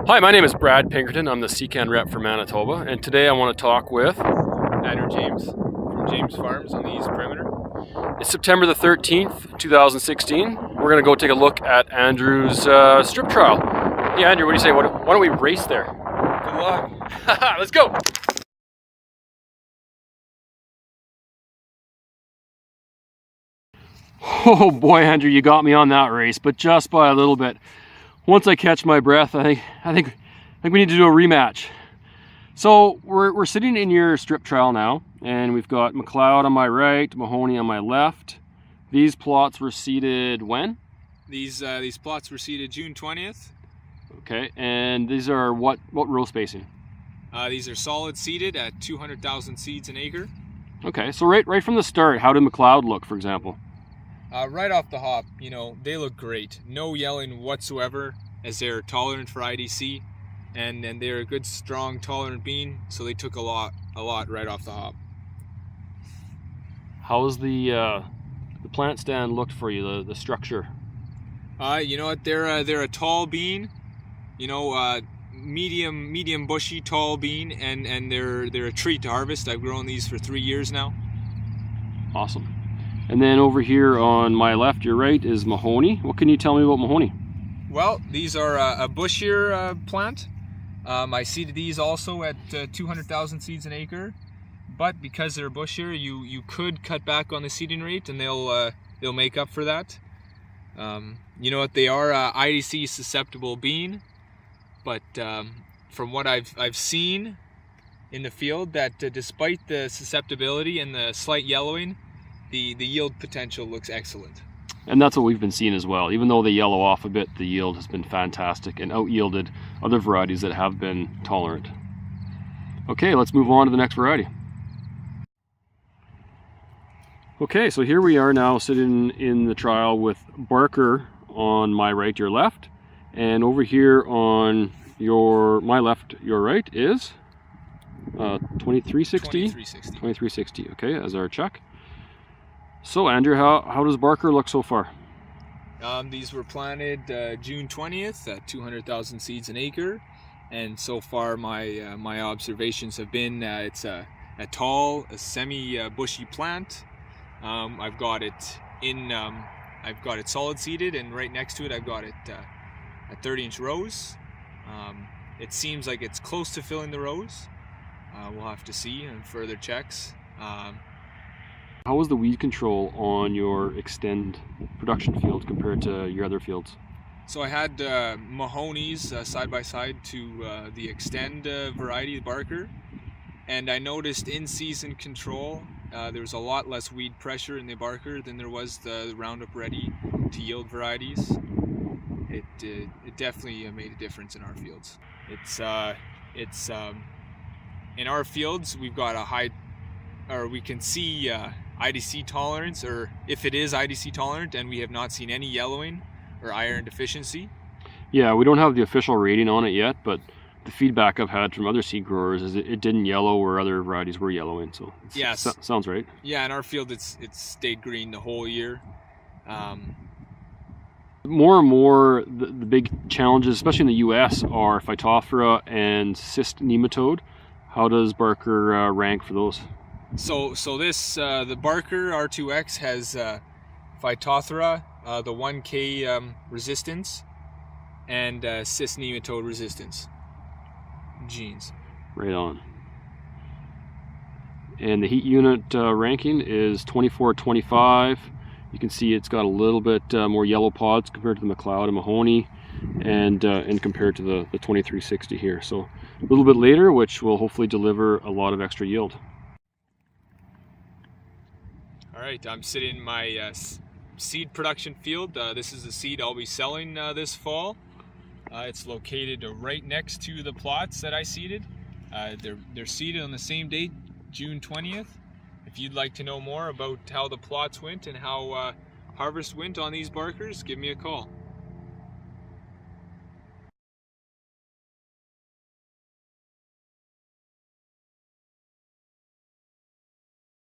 Hi, my name is Brad Pinkerton. I'm the CCAN rep for Manitoba, and today I want to talk with Andrew James from James Farms on the East Perimeter. It's September the 13th, 2016. We're going to go take a look at Andrew's strip trial. Hey Andrew, what do you say? Why don't we race there? Good luck. Let's go! Oh boy, Andrew, you got me on that race, but just by a little bit. Once I catch my breath, I think we need to do a rematch. So we're sitting in your strip trial now, and we've got McLeod on my right, Mahoney on my left. These plots were seeded when? These plots were seeded June 20th. Okay, and these are what row spacing? These are solid seeded at 200,000 seeds an acre. Okay, so right from the start, how did McLeod look, for example? Right off the hop, they look great. No yelling whatsoever, as they're tolerant for IDC, and they're a good, strong, tolerant bean. So they took a lot right off the hop. How was the plant stand looked for you? The structure? You know what? They're a tall bean. Medium bushy, tall bean, and they're a treat to harvest. I've grown these for 3 years now. Awesome. And then over here on my left, your right, is Mahoney. What can you tell me about Mahoney? Well, these are a bushier plant. I seeded these also at 200,000 seeds an acre, but because they're bushier, you could cut back on the seeding rate, and they'll make up for that. You know what? They are IDC susceptible bean, but from what I've seen in the field, that despite the susceptibility and the slight yellowing, the yield potential looks excellent. And that's what we've been seeing as well. Even though they yellow off a bit, the yield has been fantastic and out-yielded other varieties that have been tolerant. Okay, let's move on to the next variety. Okay, so here we are now sitting in the trial with Barker on my right, your left, and over here on my left, your right is 2360. 2360. Okay, as our check. So Andrew, how does Barker look so far? These were planted June 20th at 200,000 seeds an acre, and so far my observations have been it's a tall, semi-bushy plant. I've got it solid seeded, and right next to it I've got it at 30-inch rows. It seems like it's close to filling the rows. We'll have to see in further checks. How was the weed control on your Extend production field compared to your other fields? So I had Mahoney's side by side to the Extend variety, the Barker, and I noticed in-season control there was a lot less weed pressure in the Barker than there was the Roundup Ready to yield varieties. It definitely made a difference in our fields. It's in our fields we've got a high, or we can see IDC tolerance, or if it is IDC tolerant, and we have not seen any yellowing or iron deficiency. Yeah, we don't have the official rating on it yet, but the feedback I've had from other seed growers is it didn't yellow where other varieties were yellowing. So yes, sounds right. Yeah, in our field it's stayed green the whole year. More and more, the big challenges, especially in the U.S., are Phytophthora and cyst nematode. How does Barker rank for those? So this the Barker R2X has Phytophthora, the 1K resistance, and cyst nematode resistance genes. Right on. And the heat unit ranking is 24-25. You can see it's got a little bit more yellow pods compared to the McLeod and Mahoney, and compared to the 2360 here. So a little bit later, which will hopefully deliver a lot of extra yield. All right, I'm sitting in my seed production field. This is the seed I'll be selling this fall. It's located right next to the plots that I seeded. They're seeded on the same date, June 20th. If you'd like to know more about how the plots went and how harvest went on these Barkers, give me a call.